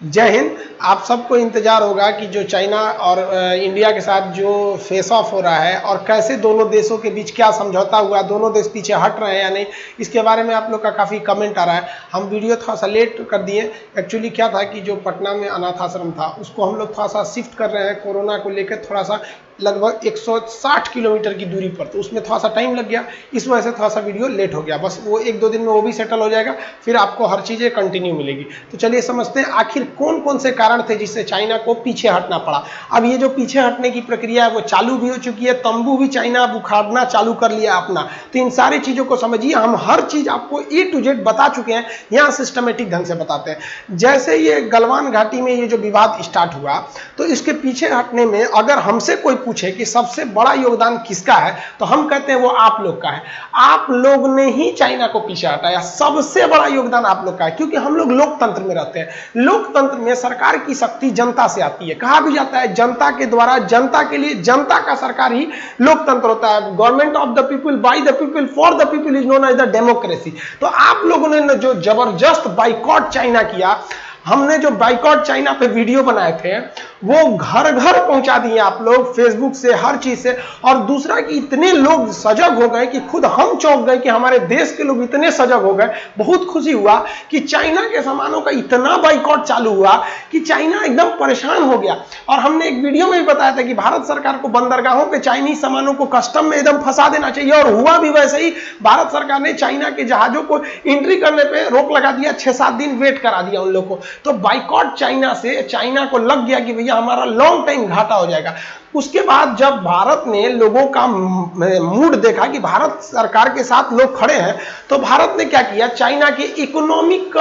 जय हिंद। आप सबको इंतजार होगा कि जो चाइना और इंडिया के साथ जो फेस ऑफ हो रहा है और कैसे दोनों देशों के बीच क्या समझौता हुआ, दोनों देश पीछे हट रहे हैं या नहीं, इसके बारे में आप लोग का काफ़ी कमेंट आ रहा है। हम वीडियो थोड़ा सा लेट कर दिए। एक्चुअली क्या था कि जो पटना में अनाथ आश्रम था उसको हम लोग थोड़ा सा शिफ्ट कर रहे हैं कोरोना को लेकर, थोड़ा सा लगभग 160 किलोमीटर की दूरी पर, तो उसमें थोड़ा सा टाइम लग गया, इस वजह से थोड़ा सा वीडियो लेट हो गया। बस वो 1-2 दिन में वो भी सेटल हो जाएगा, फिर आपको हर चीज़ें कंटिन्यू मिलेगी। तो चलिए समझते हैं आखिर कौन कौन से कारण थे जिससे चाइना को पीछे हटना पड़ा। अब ये जो पीछे हटने की प्रक्रिया है वो चालू भी हो चुकी है, तंबू भी चाइना अब उखाड़ना चालू कर लिया अपना। तो इन सारी चीज़ों को समझिए, हम हर चीज़ आपको A to Z बता चुके हैं, यहाँ सिस्टमेटिक ढंग से बताते हैं। जैसे ये गलवान घाटी में ये जो विवाद स्टार्ट हुआ, तो इसके पीछे हटने में अगर हमसे कोई पूछे कि सबसे बड़ा योगदान किसका है, तो हम कहते हैं वो आप लोग का है। आप लोग ने ही चाइना को पीछे हटाया, सबसे बड़ा योगदान आप लोग का है, क्योंकि हम लोग लोकतंत्र में रहते हैं। लोकतंत्र में सरकार की शक्ति जनता से आती है। कहा भी जाता है जनता के द्वारा, जनता के लिए, जनता का सरकार ही लोकतंत्र होता है। Government of the people, by the people, for the people is known as the democracy. तो आप लोगों ने जो जबरदस्त बाइकॉट चाइना किया, हमने जो बाइकॉट चाइना पे वीडियो बनाए थे वो घर घर पहुंचा दिए आप लोग, फेसबुक से, हर चीज से। और दूसरा कि इतने लोग सजग हो गए कि खुद हम चौंक गए कि हमारे देश के लोग इतने सजग हो गए। बहुत खुशी हुआ कि चाइना के सामानों का इतना बाइकॉट चालू हुआ कि चाइना एकदम परेशान हो गया। और हमने एक वीडियो में भी बताया था कि भारत सरकार को बंदरगाहों पे चाइनीज सामानों को कस्टम में एकदम फंसा देना चाहिए, और हुआ भी वैसे ही। भारत सरकार ने चाइना के जहाजों को एंट्री करने पे रोक लगा दिया, 6-7 दिन वेट करा दिया उन लोग को। तो बाइकॉट चाइना से चाइना को लग गया कि भैया हमारा लॉन्ग टाइम घाटा हो जाएगा। उसके बाद जब भारत ने लोगों का मूड देखा कि भारत सरकार के साथ लोग खड़े हैं, तो भारत ने क्या किया, चाइना के इकोनॉमिक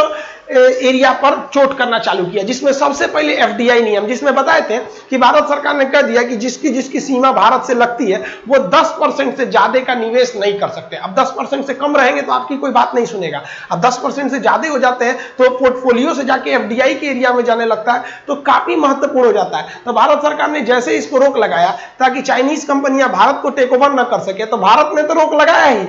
एरिया पर चोट करना चालू किया, जिसमें सबसे पहले FDI नियम, जिसमें बताए थे कि भारत सरकार ने कह दिया कि जिसकी सीमा भारत से लगती है वो 10% से ज्यादा का निवेश नहीं कर सकते। अब 10% से कम रहेंगे तो आपकी कोई बात नहीं सुनेगा, अब 10% से ज्यादा हो जाते हैं तो पोर्टफोलियो से जाके FDI के एरिया में जाने लगता है, तो काफी महत्वपूर्ण हो जाता है। तो भारत सरकार ने जैसे इसको रोक लगाया ताकि चाइनीज कंपनियां भारत को टेक ओवर न कर सके, तो भारत ने तो रोक लगाया ही,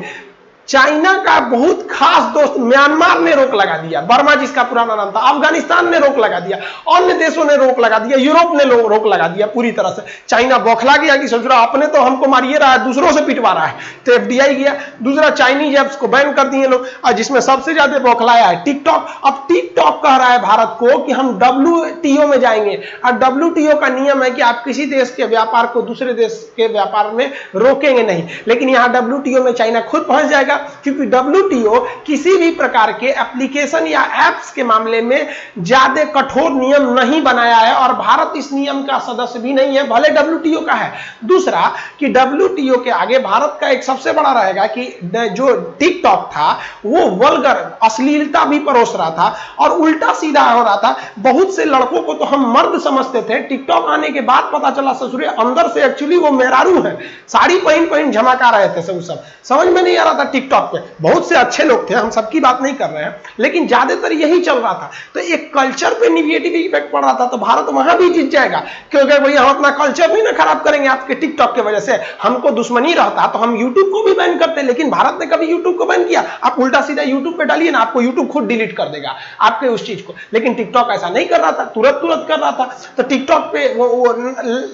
चाइना का बहुत खास दोस्त म्यांमार ने रोक लगा दिया, बर्मा जिसका पुराना नाम था, अफगानिस्तान ने रोक लगा दिया, अन्य देशों ने रोक लगा दिया, यूरोप ने रोक लगा दिया पूरी तरह से। चाइना बौखला गया कि सोच रहा अपने तो हमको मारिए रहा है, दूसरों से पिटवा रहा है, तो FDI गया। दूसरा, चाइनीज ऐप्स को बैन कर दिए लोग, और जिसमें सबसे ज्यादा बौखलाया है टिकटॉक। अब टिकटॉक कह रहा है भारत को कि हम WTO में जाएंगे, और WTO का नियम है कि आप किसी देश के व्यापार को दूसरे देश के व्यापार में रोकेंगे नहीं, लेकिन यहां WTO में चाइना खुद पहुंच जाएगा, क्योंकि WTO किसी भी प्रकार के एप्लीकेशन या एप्स के मामले में ज्यादा कठोर नियम नहीं बनाया है, और भारत इस नियम का सदस्य भी नहीं है, भले WTO का है। दूसरा कि WTO के आगे भारत का एक सबसे बड़ा रहेगा कि जो टिकटॉक था वो वल्गर, अश्लीलता भी परोस रहा था और उल्टा सीधा हो रहा था। बहुत से लड़कों को तो हम मर्द समझते थे, टिकटॉक आने के बाद पता चला ससुरे अंदर से एक्चुअली वो मेहरारू है, साड़ी पहन झमका रहे थे। सब समझ में नहीं आ रहा था। टिकटॉक पे बहुत से अच्छे लोग थे, हम सबकी बात नहीं कर रहे हैं, लेकिन ज्यादातर यही चल रहा था। तो एक कल्चर पे निगेटिव इफेक्ट पड़ रहा था, तो भारत वहां भी जीत जाएगा, क्योंकि भैया हम अपना कल्चर नहीं ना खराब करेंगे आपके टिकटॉक की वजह से। हमको दुश्मनी रहता तो हम यूट्यूब को भी बैन करते, लेकिन भारत ने कभी यूट्यूब को बैन किया? आप उल्टा सीधा यूट्यूब पे डालिए ना, आपको यूट्यूब खुद डिलीट कर देगा आपके उस चीज को। लेकिन टिकटॉक ऐसा नहीं कर रहा था, तुरंत कर रहा था। तो टिकटॉक पे वो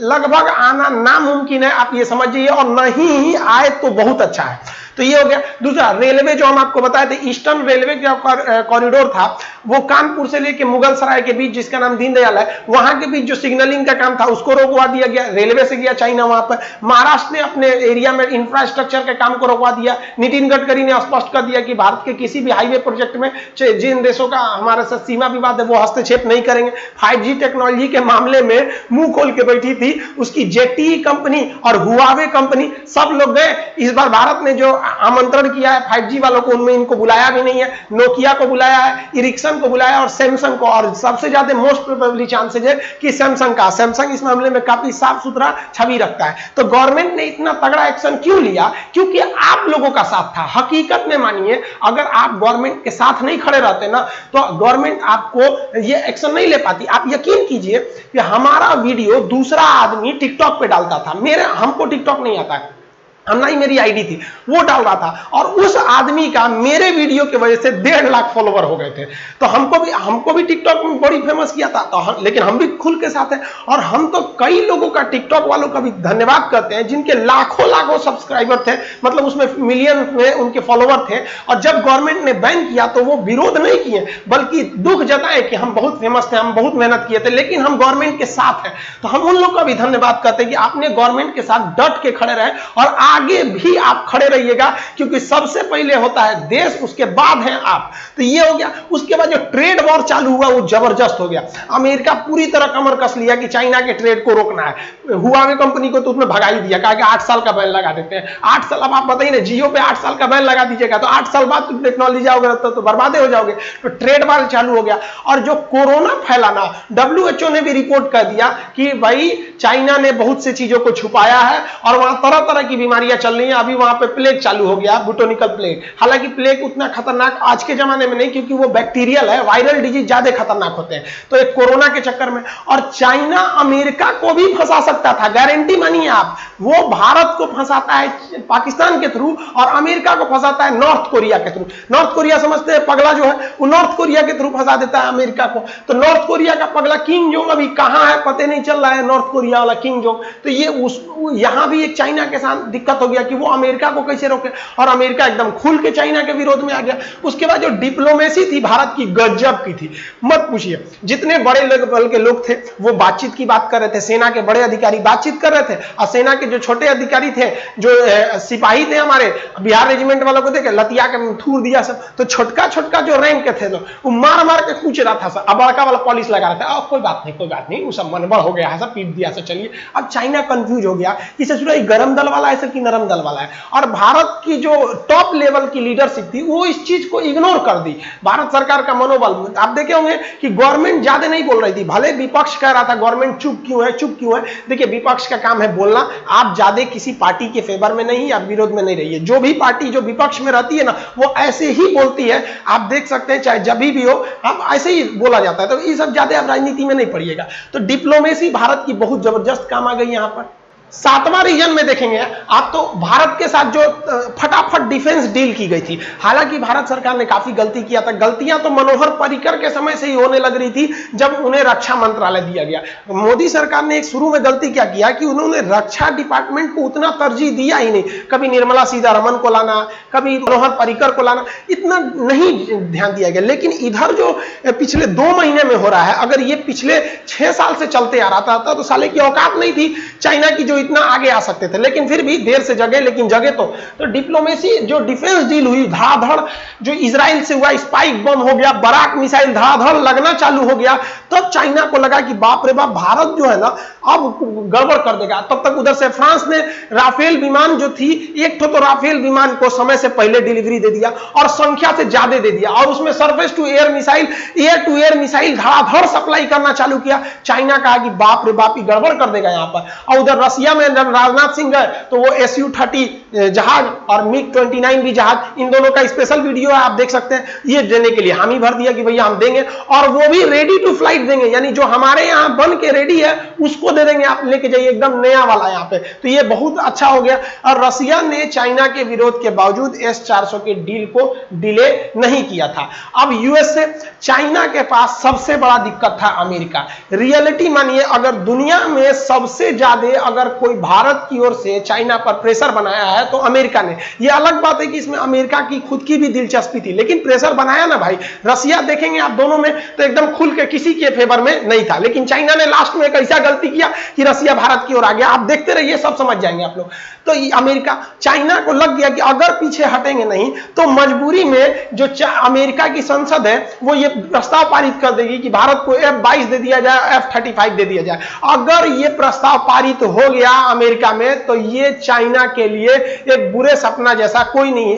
लगभग आना नामुमकिन है, आप ये समझिए, और नहीं आए तो बहुत अच्छा है। तो ये हो गया। दूसरा, रेलवे जो हम आपको बताए थे, ईस्टर्न रेलवे का कॉरिडोर था, वो कानपुर से लेके मुगल सराय के बीच, जिसका नाम दीनदयाल है, वहां के बीच जो सिग्नलिंग का काम था उसको रोकवा दिया गया, रेलवे से गया चाइना वहां पर। महाराष्ट्र ने अपने एरिया में इंफ्रास्ट्रक्चर के काम को रोकवा दिया। नितिन गडकरी ने स्पष्ट कर दिया कि भारत के किसी भी हाईवे प्रोजेक्ट में जिन देशों का हमारे साथ सीमा विवाद है वो हस्तक्षेप नहीं करेंगे। 5G टेक्नोलॉजी के मामले में मुंह खोल के बैठी थी उसकी ZTE कंपनी और हुआवे कंपनी, सब लोग गए। इस बार भारत ने जो आमंत्रण किया है 5G वालों को, उनमें इनको बुलाया भी नहीं है। नोकिया को बुलाया है, इरिक्सन को बुलाया और सैमसंग को, और सबसे ज्यादा मोस्ट प्रोबेबली चांसेज है कि सैमसंग का। सैमसंग इस मामले में काफी साफ सुथरा छवि रखता है। तो गवर्नमेंट ने इतना तगड़ा एक्शन क्यों लिया? क्योंकि आप लोगों का साथ था। हकीकत में मानिए, अगर आप गवर्नमेंट के साथ नहीं खड़े रहते ना, तो गवर्नमेंट आपको ये एक्शन नहीं ले पाती। आप यकीन कीजिए कि हमारा वीडियो दूसरा आदमी टिकटॉक पे डालता था, हमको टिकटॉक नहीं आता है, ना ही मेरी आईडी थी, वो डाल रहा था, और उस आदमी का मेरे वीडियो की वजह से 1.5 लाख फॉलोवर हो गए थे। तो हमको भी टिकटॉक में बड़ी फेमस किया था, तो लेकिन हम भी खुल के साथ हैं। और हम तो कई लोगों का, टिकटॉक वालों का भी धन्यवाद करते हैं जिनके लाखों सब्सक्राइबर थे, मतलब उसमें मिलियन में उनके फॉलोवर थे। और जब गवर्नमेंट ने बैन किया तो वो विरोध नहीं किए, बल्कि दुख जताए कि हम बहुत फेमस थे, हम बहुत मेहनत किए थे, लेकिन हम गवर्नमेंट के साथ हैं। तो हम उन लोग का भी धन्यवाद करते हैं कि आपने गवर्नमेंट के साथ डट के खड़े रहे, और आगे भी आप खड़े रहिएगा, क्योंकि सबसे पहले होता है देश, उसके बाद है आप। तो ये हो गया। उसके बाद जो ट्रेड वॉर चालू हुआ वो जबरदस्त हो गया। अमेरिका पूरी तरह कमर कस लिया कि चाइना के ट्रेड को रोकना है। हुआवे कंपनी को तो उसमें भगा ही दिया, कहा कि 8 साल का बैन लगा देते हैं। 8 साल, अब आप बताइए ना, जियो पे 8 साल का बैन लगा दीजिएगा तो 8 साल बाद तुम टेक्नोलॉजी जाओगे तो बर्बादे हो जाओगे। तो ट्रेड वॉर चालू हो गया। और जो कोरोना फैलाना, WHO ने भी रिपोर्ट कर दिया कि भाई चाइना ने बहुत सी चीजों को छुपाया है और वहां तरह तरह की बीमारियां चल रही हैं। अभी वहां पे प्लेग चालू हो गया, बुटोनिकल प्लेग। हालांकि प्लेग उतना खतरनाक आज के जमाने में नहीं, क्योंकि वो बैक्टीरियल है, वायरल डिजीज ज्यादा खतरनाक होते हैं। तो एक कोरोना के चक्कर में, और चाइना अमेरिका को भी फंसा सकता था, गारंटी मानिए आप। वो भारत को फंसाता है पाकिस्तान के थ्रू, और अमेरिका को फंसाता है नॉर्थ कोरिया के थ्रू। नॉर्थ कोरिया समझते हैं पगला जो है, वो नॉर्थ कोरिया के थ्रू फंसा देता है अमेरिका को। तो नॉर्थ कोरिया का पगला किम जोंग अभी कहां है पता नहीं चल रहा है, नॉर्थ कोरिया वाला किम जोंग। तो ये यहां भी एक चाइना के साथ दिक्कत हो गया कि वो अमेरिका को कैसे रोके, और अमेरिका एकदम खुल के चाइना के विरोध में आ गया। उसके बाद जो डिप्लोमेसी थी भारत की, गजब की थी, मत पूछिए। जितने बड़े लेवल के लोग थे वो बातचीत की बात कर रहे थे, सेना के बड़े अधिकारी बातचीत कर रहे थे, और सेना के जो छोटे अधिकारी थे, जो सिपाही थे हमारे बिहार रेजिमेंट वालों को देखे लतिया के थूर दिया सब। तो छोटका छोटका जो रैंक के थे वो मार मार के कूच रहा था सब, अब बड़का वाला पॉलिश लगा रहा था, कोई बात नहीं, वो सब मनबड़ हो गया है, सब पीट दिया सब, चलिए। अब चाइना कंफ्यूज हो गया कि ससुरा गरम दल वाला है कि नरम दल वाला है। और भारत की जो टॉप लेवल की लीडरशिप थी वो इस चीज को इग्नोर कर दी। भारत सरकार का मनोबल आप देखे होंगे कि गवर्नमेंट ज्यादा नहीं बोल रही थी, भले विपक्ष कह रहा था गवर्नमेंट चुप क्यों है। देखिए विपक्ष का काम है बोलना, आप ज्यादा किसी पार्टी के फेवर में नहीं या विरोध में नहीं रहिए। जो भी पार्टी जो विपक्ष में रहती है ना, वो ऐसे ही बोलती है, आप देख सकते हैं, चाहे जब भी हो हम ऐसे ही बोला जाता है। तो ये सब ज्यादा आप राजनीति में नहीं पड़िएगा। तो डिप्लोमेसी भारत की बहुत जबरदस्त काम आ गई यहां पर। 7वां रीजन में देखेंगे आप, तो भारत के साथ जो फटाफट डिफेंस डील की गई थी। हालांकि भारत सरकार ने काफी गलती किया था। गलतियां तो मनोहर पर्रिकर के समय से ही होने लग रही थी, जब उन्हें रक्षा मंत्रालय दिया गया। मोदी सरकार ने एक शुरू में गलती क्या किया कि उन्होंने रक्षा डिपार्टमेंट को उतना तरजीह दिया ही नहीं। कभी निर्मला सीतारमण को लाना, कभी मनोहर पर्रिकर को लाना, इतना नहीं ध्यान दिया गया। लेकिन इधर जो पिछले 2 महीने में हो रहा है, अगर ये पिछले 6 साल से चलते आ रहा था तो साले की औकात नहीं थी चाइना की जो इतना आगे आ सकते थे। लेकिन फिर भी देर से जगे, लेकिन जगे तो डिप्लोमेसी जो डिफेंस डील हुई धड़ाधड़, जो इजराइल से हुआ, स्पाइक बम हो गया, बराक मिसाइल धड़ाधड़ लगना चालू हो गया, तब चाइना को लगा कि बाप रे बाप, भारत जो है ना अब गड़बड़ कर देगा। तब तक उधर से फ्रांस ने राफेल विमान जो थी, एक तो राफेल विमान को समय से पहले डिलीवरी दे दिया और संख्या से ज्यादा दे दिया, और उसमें surface to air missile, air to air missile धड़ाधड़ सप्लाई करना चालू किया। चाइना कहा कि बाप रे बाप, गड़बड़ कर देगा यहां पर। और उधर रसिया में जब राजनाथ सिंह गए तो वो Su-30 जहाज और MiG-29 भी जहाज, इन दोनों का स्पेशल वीडियो है, आप देख सकते हैं। ये देने के लिए हामी भर दिया कि भैया हम देंगे, और वो भी रेडी टू फ्लाइट देंगे, यानी जो हमारे यहाँ बन के रेडी है उसको दे देंगे, आप लेके जाइए, एकदम नया वाला यहाँ पे। तो ये बहुत अच्छा हो गया। और रसिया ने चाइना के विरोध के बावजूद S-400 के डील को डिले नहीं किया था। अब यूएस से चाइना के पास सबसे बड़ा दिक्कत था अमेरिका। रियलिटी मानिए, अगर दुनिया में सबसे ज्यादा अगर कोई भारत की ओर से चाइना पर प्रेशर बनाया है तो अमेरिका ने। यह अलग बात है कि इसमें अमेरिका की खुद की भी दिलचस्पी थी, लेकिन प्रेशर बनाया ना भाई। रसिया देखेंगे आप दोनों में तो एकदम खुल के किसी के फेवर में नहीं था, लेकिन चाइना ने लास्ट में एक ऐसा गलती किया कि रसिया भारत की ओर आ गया। आप देखते रहिए, सब समझ जाएंगे आप लोग। तो अमेरिका, चाइना को लग गया कि अगर पीछे हटेंगे नहीं तो मजबूरी में जो अमेरिका की संसद है वो ये प्रस्ताव पारित कर देगी कि भारत को F-22 दे दिया जाए, F-35 दे दिया जाए। अगर ये प्रस्ताव पारित हो गया अमेरिका में तो ये चाइना के लिए एक बुरे सपना जैसा, कोई नहीं,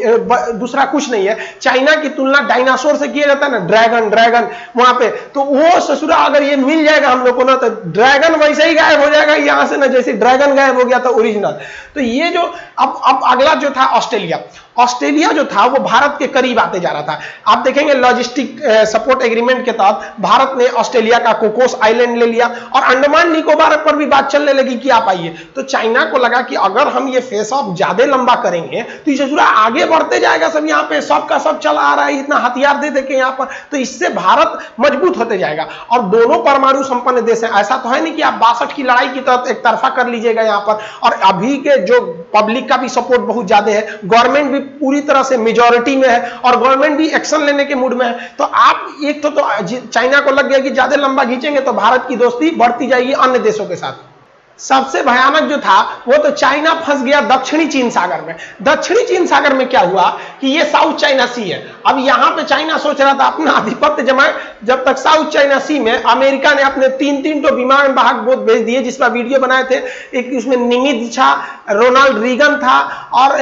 दूसरा कुछ नहीं है। चाइना की तुलना डायनासोर से किया जाता है ना, ड्रैगन वहां पे, तो वो ससुरा अगर ये मिल जाएगा हम लोग को ना, तो ड्रैगन वैसे ही गायब हो जाएगा यहां से ना, जैसे ड्रैगन गायब हो गया था ओरिजिनल। तो ये जो अब अगला जो था ऑस्ट्रेलिया। ऑस्ट्रेलिया जो था वो भारत के करीब आते जा रहा था। आप देखेंगे लॉजिस्टिक सपोर्ट एग्रीमेंट के तहत भारत ने ऑस्ट्रेलिया का कोकोस आइलैंड ले लिया और अंडमान निकोबार पर भी बात चलने लगी कि आप आइए। तो चाइना को लगा कि अगर हम ये फेस ऑफ ज्यादा लंबा करेंगे तो ये पूरा आगे बढ़ते जाएगा, सब यहाँ पे सब का सब चला आ रहा है, इतना हथियार दे दे के यहाँ पर, तो इससे भारत मजबूत होते जाएगा। और दोनों परमाणु संपन्न देश है, ऐसा तो है नहीं कि आप 62 की लड़ाई की तरफ एक तरफा कर लीजिएगा यहाँ पर। और अभी के जो पब्लिक का भी सपोर्ट बहुत ज्यादा है, गवर्नमेंट भी पूरी तरह से मेजॉरिटी में है और गवर्नमेंट भी एक्शन लेने के मूड में है। तो आप एक तो चाइना को लग गया कि ज्यादा लंबा खींचेंगे तो भारत की दोस्ती बढ़ती जाएगी अन्य देशों के साथ। सबसे भयानक जो था वो तो चाइना फंस गया दक्षिणी चीन सागर में। दक्षिणी चीन सागर में क्या हुआ कि ये साउथ चाइना सी है। अब यहां पे चाइना सोच रहा था अपना आधिपत्य जमाए, जब तक साउथ चाइना सी में अमेरिका ने अपने 3-3 तो विमान वाहक पोत भेज दिए, जिसका वीडियो बनाए थे। एक उसमें निमित्ज था, रोनाल्ड रीगन था और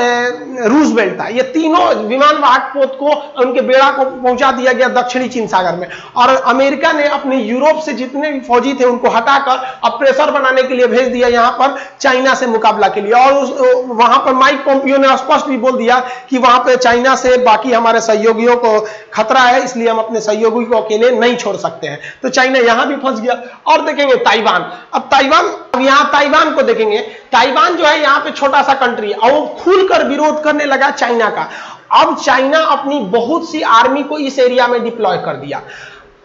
रूजवेल्ट था। ये तीनों विमान वाहक पोत को उनके बेड़ा को पहुंचा दिया गया दक्षिणी चीन सागर में। और अमेरिका ने अपने यूरोप से जितने भी फौजी थे उनको हटाकर अब प्रेशर बनाने के लिए भेज दिया यहां पर चाइना से मुकाबला के लिए। और वहां पर माइक पोम्पियो ने स्पष्ट भी बोल दिया कि वहां पे चाइना से बाकी हमारे सहयोगियों को खतरा है, इसलिए हम अपने सहयोगी को अकेले नहीं छोड़ सकते हैं। तो चाइना यहां भी फंस गया। और देखेंगे ताइवान, अब यहां ताइवान को देखेंगे। ताइवान जो है यहाँ पे छोटा सा कंट्री और वो खुलकर विरोध करने लगा चाइना का। अब चाइना अपनी बहुत सी आर्मी को इस एरिया में डिप्लॉय कर दिया।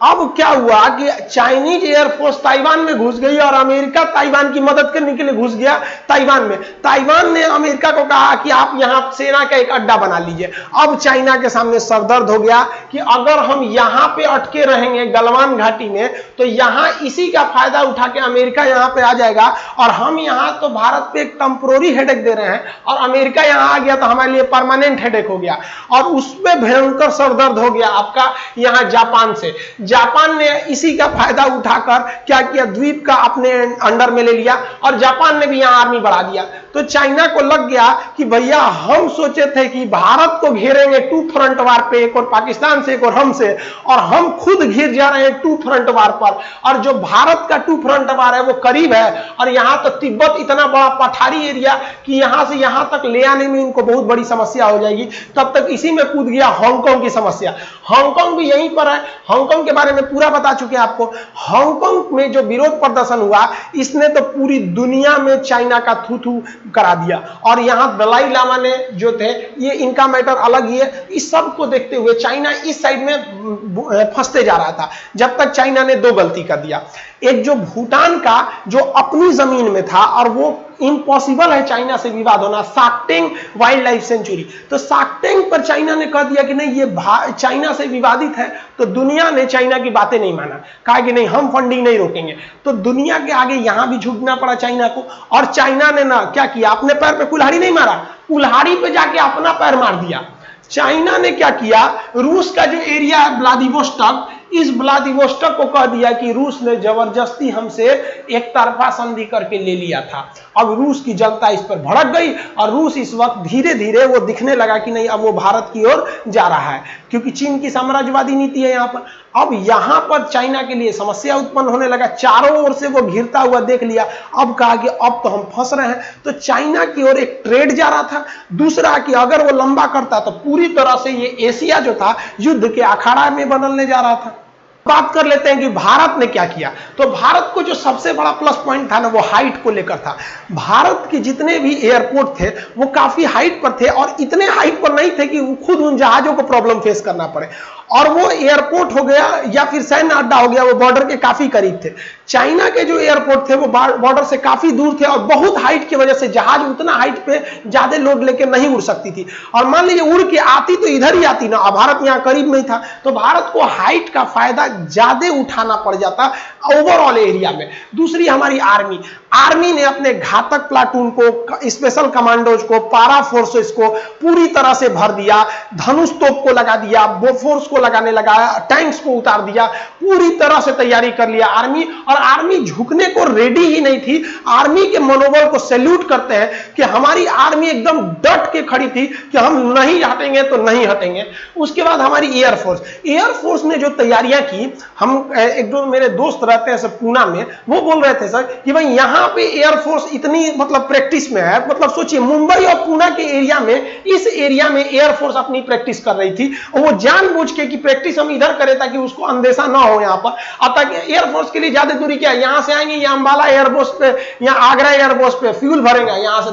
अब क्या हुआ कि चाइनीज एयरफोर्स ताइवान में घुस गई और अमेरिका ताइवान की मदद करने के लिए घुस गया ताइवान में। ताइवान ने अमेरिका को कहा कि आप यहां सेना का एक अड्डा बना लीजिए। अब चाइना के सामने सरदर्द हो गया कि अगर हम यहां पे अटके रहेंगे गलवान घाटी में तो यहां इसी का फायदा उठा के अमेरिका यहां पे आ जाएगा और हम यहां तो भारत पे एक टेम्पोररी हेडेक दे रहे हैं और अमेरिका यहां आ गया तो हमारे लिए परमानेंट हेडेक हो गया। और उसमें भयंकर सरदर्द हो गया आपका यहां जापान से। जापान ने इसी का फायदा उठाकर क्या किया, द्वीप का अपने अंडर में ले लिया और जापान ने भी यहां आर्मी बढ़ा दिया। तो चाइना को लग गया कि भैया हम सोचे थे कि भारत को घेरेंगे 2 फ्रंट वार पे, एक और पाकिस्तान से एक और हमसे, और हम खुद घिर जा रहे हैं 2 फ्रंट वार पर। और जो भारत का 2 फ्रंट वार है वो करीब है और यहां तो तिब्बत इतना बड़ा पठारी एरिया कि यहां से यहां तक ले आने में इनको बहुत बड़ी समस्या हो जाएगी। तब तक इसी में कूद गया हांगकांग की समस्या। हांगकांग भी यहीं पर है, हांगकांग के बारे में पूरा बता चुके हैं आपको। हांगकांग में जो विरोध प्रदर्शन हुआ इसने तो पूरी दुनिया में चाइना का थू थू करा दिया। और यहां दलाई लामा ने जो थे, ये इनका मैटर अलग ही है। इस सब को देखते हुए चाइना इस साइड में फंसते जा रहा था, जब तक चाइना ने 2 गलती कर दिया। एक जो भूटान का जो अपनी जमीन में था और वो इम्पॉसिबल है चाइना से विवाद होना, साक्टेंग वाइल्ड लाइफ सेंचुरी। तो साक्टेंग पर चाइना ने कह दिया कि नहीं ये चाइना से विवादित है। तो दुनिया ने चाइना की बातें नहीं माना, कहा कि नहीं हम फंडिंग नहीं रोकेंगे। तो दुनिया के आगे यहां भी झुकना पड़ा चाइना को। और चाइना ने ना क्या किया, अपने पैर पे कुल्हाड़ी नहीं मारा, कुल्हाड़ी पे जाके अपना पैर मार दिया। चाइना ने क्या किया, रूस का जो एरिया है व्लादिवोस्टॉक, इस व्लादिवोस्टॉक को कह दिया कि रूस ने जबरदस्ती हमसे एक तरफा संधि करके ले लिया था। अब रूस की जनता इस पर भड़क गई और रूस इस वक्त धीरे धीरे वो दिखने लगा कि नहीं अब वो भारत की ओर जा रहा है, क्योंकि चीन की साम्राज्यवादी नीति है यहाँ पर। अब यहां पर चाइना के लिए समस्या उत्पन्न होने लगा, चारों ओर से वो घिरता हुआ देख लिया। अब कहा कि अब तो हम फंस रहे हैं। तो चाइना की ओर एक ट्रेड जा रहा था, दूसरा कि अगर वो लंबा करता तो पूरी तरह से ये एशिया जो था युद्ध के अखाड़ा में बदलने जा रहा था। बात कर लेते हैं कि भारत ने क्या किया। तो भारत को जो सबसे बड़ा प्लस पॉइंट था ना वो हाइट को लेकर था। भारत के जितने भी एयरपोर्ट थे वो काफी हाइट पर थे और इतने हाइट पर नहीं थे कि खुद उन जहाजों को प्रॉब्लम फेस करना पड़े। और वो एयरपोर्ट हो गया या फिर सैन्य अड्डा हो गया, वो बॉर्डर के काफी करीब थे। चाइना के जो एयरपोर्ट थे वो बॉर्डर से काफी दूर थे और बहुत हाइट की वजह से जहाज उतना हाइट पे ज्यादा लोड लेके नहीं उड़ सकती थी। और मान लीजिए उड़ के आती तो इधर ही आती ना, भारत यहाँ करीब में ही था, तो भारत को हाइट का फायदा ज्यादा उठाना पड़ जाता ओवरऑल एरिया में। दूसरी हमारी आर्मी ने अपने घातक प्लाटून को, स्पेशल कमांडोज को, पारा फोर्सेस को पूरी तरह से भर दिया, धनुष तोप को लगा दिया, बोफोर्स को को लगाने लगा, टैंक्स को उतार दिया, पूरी तरह से तैयारी कर लिया आर्मी, और आर्मी झुकने को रेडी ही नहीं थी। आर्मी के मनोबल को सैल्यूट करते हैं कि हमारी आर्मी एकदम डट के खड़ी थी कि हम नहीं हटेंगे तो नहीं हटेंगे। उसके बाद हमारी एयरफोर्स ने जो तैयारियां की, हम एक दो मेरे दोस्त रहते हैं सब पूना में, वो बोल रहे थे सर कि भाई यहाँ पे एयरफोर्स इतनी मतलब प्रैक्टिस में है, मतलब सोचिए मुंबई और पूना के एरिया में, इस एरिया में एयरफोर्स अपनी प्रैक्टिस कर रही थी, और वो जानबूझ के कि प्रैक्टिस हम इधर करें ताकि उसको अंदेशा ना हो यहाँ पर। अब तक एयरफोर्स के लिए ज्यादा दूरी क्या है, यहाँ से आएंगे, यहाँ अंबाला एयरबोस पे, यहाँ आगरा एयरबोस पे फ्यूल भरेंगे, यहाँ से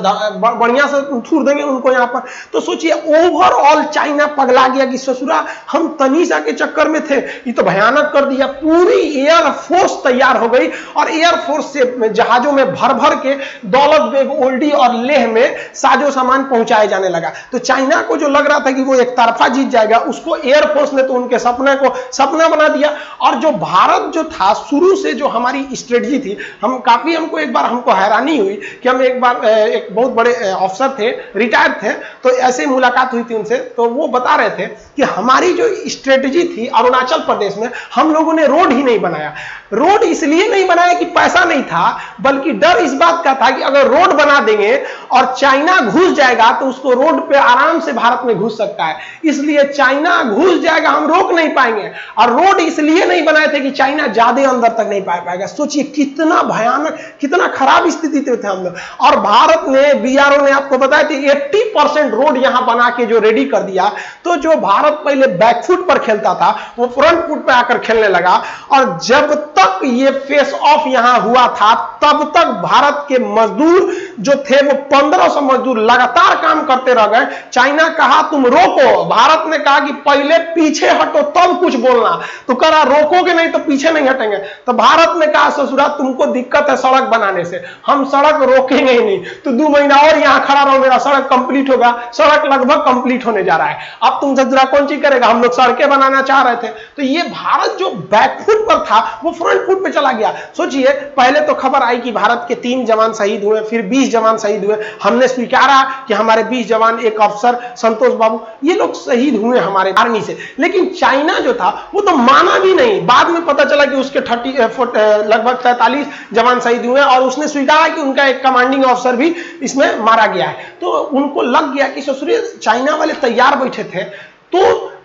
बढ़िया से छूट देंगे उनको यहाँ पर। तो सोचिए ओवरऑल चाइना पगला गया कि ससुरा हम तनीसा के चक्कर में थे, ये तो भयानक कर दिया। पूरी एयरफोर्स तैयार हो गई और एयरफोर्स से जहाजों में भर भर के दौलत बेग ओल्डी और लेह में साजो सामान पहुंचाया जाने लगा। तो चाइना को जो लग रहा था कि वो एक तरफा जीत जाएगा, उसको एयरफोर्स ने तो उनके सपने को सपना बना दिया। और जो भारत जो था शुरू से जो हमारी स्ट्रेटजी थी, हम काफी हमको एक बार हमको हैरानी हुई कि हम एक बार एक बहुत बड़े अफसर थे, रिटायर्ड थे, तो ऐसे मुलाकात हुई थी उनसे, तो वो बता रहे थे कि हमारी जो स्ट्रेटजी थी अरुणाचल प्रदेश में, हम लोगों ने रोड ही नहीं बनाया। रोड इसलिए नहीं बनाया कि पैसा नहीं था, बल्कि डर इस बात का था कि अगर रोड बना देंगे और चाइना घुस जाएगा तो उसको रोड पे आराम से भारत में घुस सकता है, इसलिए चाइना घुस जाएगा, हम रोक नहीं पाएंगे। और रोड इसलिए नहीं बनाए थे कि चाइना ज्यादा अंदर तक नहीं पाएगा। सोचिए कितना भयानक, कितना खराब स्थिति थे हम लोग। और भारत ने, बीआरओ ने आपको बताया था 80% रोड यहां बना के जो रेडी कर दिया, तो जो भारत पहले बैकफुट पर खेलता था वो फ्रंट फुट पे आकर खेलने लगा। और जब तक ये फेस ऑफ यहां हुआ था तब तक भारत के मजदूर जो थे वो 1500 मजदूर लगातार काम करते रह गए। चाइना कहा तुम रोको, भारत ने कहा कि पहले पीछे हटो तब कुछ बोलना, तो कहा रोकोगे नहीं तो पीछे नहीं हटेंगे। तो भारत ने कहा ससुरा तुमको दिक्कत है सड़क बनाने से, हम सड़क रोकेंगे ही नहीं, तो 2 महीना और यहां खड़ा रहो, मेरा सड़क कंप्लीट होगा। सड़क लगभग कंप्लीट होने जा रहा है, अब तुम ससुरा कौन चीज करेगा, हम लोग सड़कें बनाना चाह रहे थे। तो ये भारत जो बैकफुट पर था वो फ्रंट फुट पे चला गया। सोचिए पहले तो खबर आई कि भारत के 3 जवान शहीद हुए, फिर 20 जवान शहीद हुए, हमने स्वीकारा कि हमारे 20 जवान, एक अफसर संतोष बाबू, ये लोग शहीद हुए हमारे आर्मी से। लेकिन चाइना जो था वो तो माना भी नहीं, बाद में पता चला कि उसके लगभग 43 जवान शहीद हुए और उसने स्वीकारा कि उनका एक कमांडिंग ऑफिसर भी इसमें मारा गया है। तो उनको लग गया कि ससुरे चाइना वाले तैयार बैठे थे तो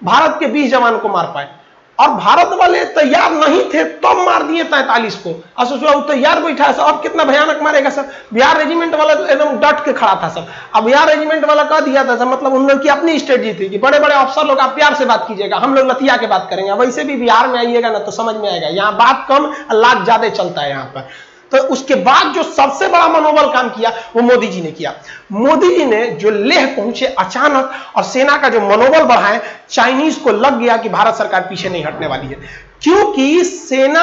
भारत के 20 जवान को मार पाए, और भारत वाले तैयार नहीं थे तब मार दिए 43 को। और सोचो वो तैयार बैठा है, अब कितना भयानक मारेगा सर। बिहार रेजिमेंट वाला एकदम डट के खड़ा था सब। अब बिहार रेजिमेंट वाला कह दिया था सब, मतलब उन लोग की अपनी स्ट्रेटजी थी कि बड़े बड़े अफसर लोग आप प्यार से बात कीजिएगा, हम लोग लतिया के बात करेंगे। वैसे भी बिहार में आइएगा ना तो समझ में आएगा, यहाँ बात कम लात ज्यादा चलता है यहाँ पर। तो उसके बाद जो सबसे बड़ा मनोबल काम किया वो मोदी जी ने किया। मोदी जी ने जो लेह पहुंचे अचानक और सेना का जो मनोबल बढ़ाए, चाइनीज को लग गया कि भारत सरकार पीछे नहीं हटने वाली है, क्योंकि सेना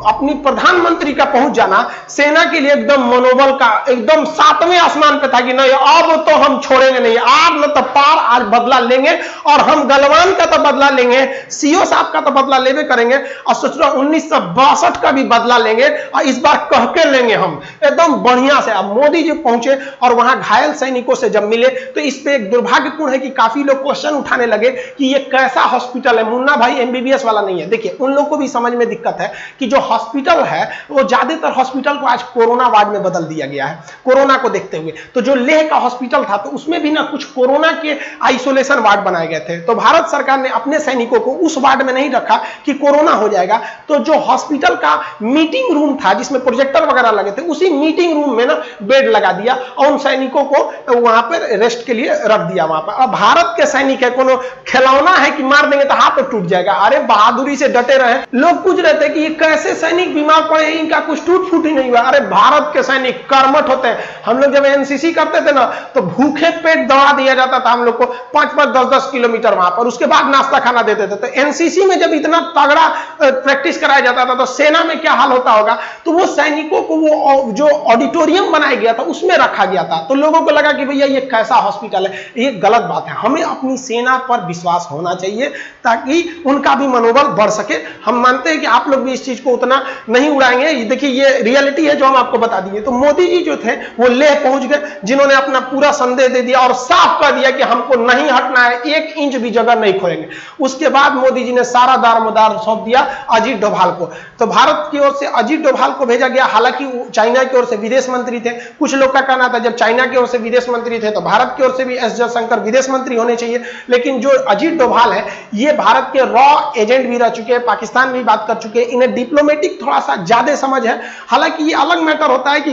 अपनी प्रधानमंत्री का पहुंच जाना सेना के लिए एकदम मनोबल का एकदम 7वें आसमान पे था कि नहीं अब तो हम छोड़ेंगे नहीं, आज न तो पार, आज बदला लेंगे और हम गलवान का तो बदला लेंगे, सीओ साहब का तो बदला लेवे करेंगे और सोच रहा 1962 का भी बदला लेंगे और इस बार कह के लेंगे हम एकदम बढ़िया से। अब मोदी जी पहुंचे और वहां घायल सैनिकों से जब मिले तो इस पे एक दुर्भाग्यपूर्ण है कि काफी लोग क्वेश्चन उठाने लगे कि ये कैसा हॉस्पिटल है, मुन्ना भाई एमबीबीएस वाला नहीं है। देखिए उन लोग को भी समझ में दिक्कत है कि जो हॉस्पिटल है वो ज्यादातर हॉस्पिटल को आज कोरोना वार्ड में बदल दिया गया है कोरोना को देखते हुए। तो जो लेह का हॉस्पिटल था तो उसमें भी ना कुछ कोरोना के आइसोलेशन वार्ड बनाए गए थे, तो भारत सरकार ने अपने सैनिकों को उस वार्ड में नहीं रखा कि कोरोना हो जाएगा। तो जो हॉस्पिटल का मीटिंग रूम था जिसमें प्रोजेक्टर वगैरह लगे थे, उसी मीटिंग रूम में ना बेड लगा दिया और उन सैनिकों को वहां पर रेस्ट के लिए रख दिया वहां पर। अब भारत के सैनिक है, कोनो खिलौना है कि मार देंगे तो हाथ टूट जाएगा, अरे बहादुरी से डटे रहे। लोग पूछ रहे थे कि ये कैसे सैनिक बीमार पड़े, इनका कुछ टूट फूट ही नहीं हुआ। अरे भारत के सैनिक कर्मठ होते हैं। हम लोग जब एनसीसी करते थे ना तो भूखे पेट दौड़ा दिया जाता था हम लोग को 5-5, 10-10 किलोमीटर वहां पर, उसके बाद नाश्ता खाना देते थे। तो एनसीसी में जब इतना तगड़ा प्रैक्टिस कराया जाता था तो सेना में क्या हाल होता होगा। तो वो सैनिकों को वो जो ऑडिटोरियम बनाया गया था उसमें रखा गया था, तो लोगों को लगा कि भैया ये कैसा हॉस्पिटल है। ये गलत बात है, हमें अपनी सेना पर विश्वास होना चाहिए ताकि उनका भी मनोबल बढ़ सके देखिए हम मानते हैं कि आप लोग भी इस चीज को उतना नहीं उड़ाएंगे, देखिए ये रियलिटी है जो हम आपको बता दिए। तो मोदी जी जो थे वो लेह पहुंच गए, जिन्होंने अपना पूरा संदेश दे दिया और साफ कर दिया कि हमको नहीं हटना है, 1 इंच भी जगह नहीं खोलेंगे। उसके बाद मोदी जी ने सारा दारोमदार सौंप दिया अजीत डोभाल को। तो भारत की ओर से अजीत डोभाल को भेजा गया, हालांकि चाइना की ओर से विदेश मंत्री थे। कुछ लोग का कहना था जब चाइना की ओर से विदेश मंत्री थे तो भारत की ओर से भी एस जयशंकर विदेश मंत्री होने चाहिए। लेकिन जो अजीत डोभाल है ये भारत के रॉ एजेंट भी रह चुके हैं, पाकिस्तान भी बात कर चुके हैं, इन्हें डिप्लोमेटिक थोड़ा सा ज्यादा समझ है। हालांकि ये अलग मैटर होता है कि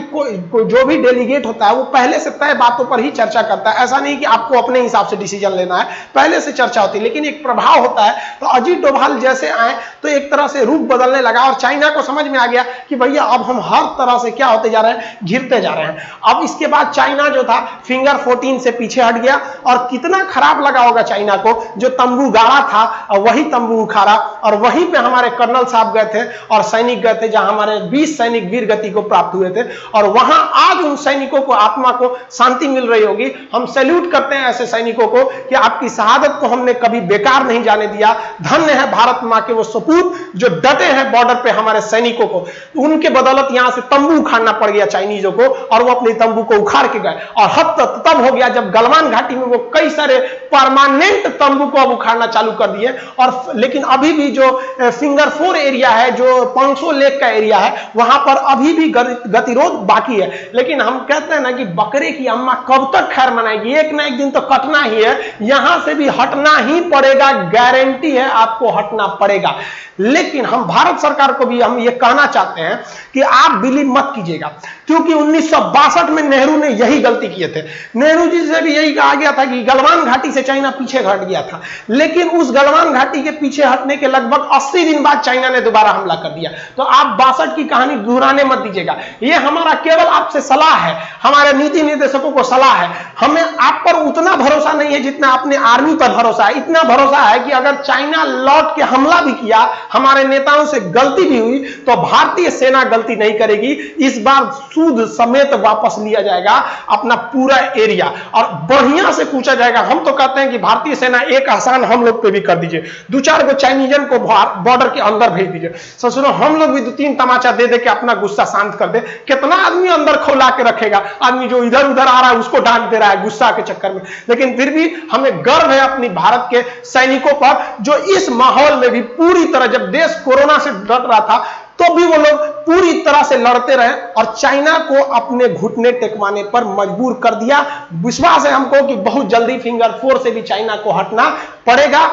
जो भी डेलीगेट होता है वो पहले से तय बातों पर ही चर्चा करता है। ऐसा नहीं कि आपको अपने हिसाब से डिसीजन लेना है, पहले से चर्चा होती है, लेकिन एक प्रभाव होता है। तो अजीत डोभाल जैसे आए तो एक तरह से रूप बदलने लगा और चाइना को समझ में आ गया कि भैया अब हम हर तरह से क्या होते जा रहे हैं, घिरते जा रहे हैं। अब इसके बाद चाइना जो था फिंगर 14 से पीछे हट गया और कितना खराब लगा होगा चाइना को, जो तंबू गाड़ा था और वही तंबू उखाड़ा और वहीं पे हमारे कर्नल साहब गए थे और सैनिक गए थे, जहां हमारे 20 सैनिक वीर गति को प्राप्त हुए थे। और वहां आज उन सैनिकों को आत्मा को शांति मिल रही होगी। हम सैल्यूट करते हैं ऐसे सैनिकों को कि आपकी शहादत को हमने कभी बेकार नहीं जाने दिया। धन्य है भारत मां के वो सपूत जो डटे हैं बॉर्डर पे हमारे सैनिकों को। उनके बदौलत यहां से तंबू उखाड़ना पड़ गया चाइनीजों को और वो अपने तंबू को उखाड़ के गए। और हद तब हो गया जब गलवान घाटी में वो कई सारे परमानेंट तंबू को अब उखाड़ना चालू कर दिए। और लेकिन अभी भी जो फिंगर 4 एरिया है, जो 500 लेक का एरिया है, वहां पर अभी भी गतिरोध बाकी है। लेकिन हम कहते हैं ना कि बकरे की अम्मा कब तक खैर मनाएगी, एक ना एक दिन तो कटना ही है, यहां से भी हटना ही पड़ेगा, गारंटी है आपको हटना पड़ेगा। लेकिन हम भारत सरकार को भी हम ये कहना चाहते हैं कि आप बिलीव मत कीजिएगा, क्योंकि 1962 में नेहरू ने यही गलती किए थे। नेहरू जी से भी यही कहा गया था कि गलवान घाटी से चाइना पीछे हट गया था, लेकिन उस गलवान घाटी के पीछे हटने के लगभग 80 दिन बाद चाइना ने दोबारा हमला कर दिया। तो आप 62 की कहानी दोहराने मत दीजिएगा। ये हमारा केवल आपसे सलाह है, हमारे नीति निर्देशकों को सलाह है। हमें आप पर उतना भरोसा नहीं है जितना अपने आर्मी पर भरोसा है। इतना भरोसा है कि अगर चाइना लौट के हमला भी किया, हमारे नेताओं से गलती भी हुई, तो भारतीय सेना गलती नहीं करेगी। इस बार सूद समेत वापस लिया जाएगा अपना पूरा एरिया और बढ़िया से पूछा जाएगा। हम तो कहते हैं कि भारतीय सेना एक आसान हम लोग पे भी कर दीजिए, 2-4 को चाइनीजन को बॉर्डर के अंदर भेज दीजिए। ससुरो हम लोग भी 2-3 तमाचा दे दे के अपना गुस्सा शांत कर दे। कितना आदमी अंदर खौला के रखेगा, आदमी जो इधर उधर आ रहा है उसको डांट दे रहा है गुस्सा के चक्कर में। लेकिन फिर भी हमें गर्व है अपनी भारत के सैनिकों पर, जो इस माहौल में भी पूरी तरह, जब देश कोरोना से डर रहा था तो भी वो लोग पूरी तरह से लड़ते रहे और चाइना को अपने घुटने टेकवाने पर मजबूर कर दिया। विश्वास है हमको कि बहुत जल्दी फिंगर 4 से भी चाइना को हटना पड़ेगा।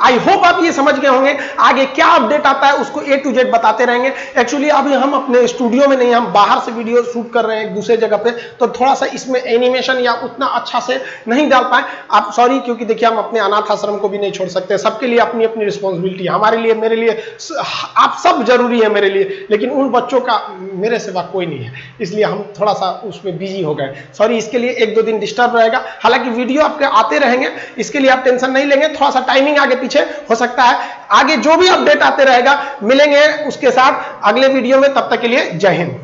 आई होप आप ये समझ गए होंगे। आगे क्या अपडेट आता है उसको A to Z बताते रहेंगे। एक्चुअली अभी हम अपने स्टूडियो में नहीं, हम बाहर से वीडियो शूट कर रहे हैं एक दूसरे जगह पे, तो थोड़ा सा इसमें एनिमेशन या उतना अच्छा से नहीं डाल पाए, आप सॉरी। क्योंकि देखिए हम अपने अनाथ आश्रम को भी नहीं छोड़ सकते, सबके लिए अपनी अपनी रिस्पॉन्सिबिलिटी है। हमारे लिए, मेरे लिए, आप सब जरूरी है मेरे लिए, लेकिन उन बच्चों का मेरे सिवा कोई नहीं है, इसलिए हम थोड़ा सा उसमें बिजी हो गए। सॉरी, इसके लिए 1-2 दिन डिस्टर्ब रहेगा। हालांकि वीडियो आपके आते रहेंगे, इसके लिए आप टेंशन नहीं लेंगे। थोड़ा सा टाइमिंग आगे पीछे हो सकता है, आगे जो भी अपडेट आते रहेगा मिलेंगे उसके साथ अगले वीडियो में। तब तक के लिए जय हिंद।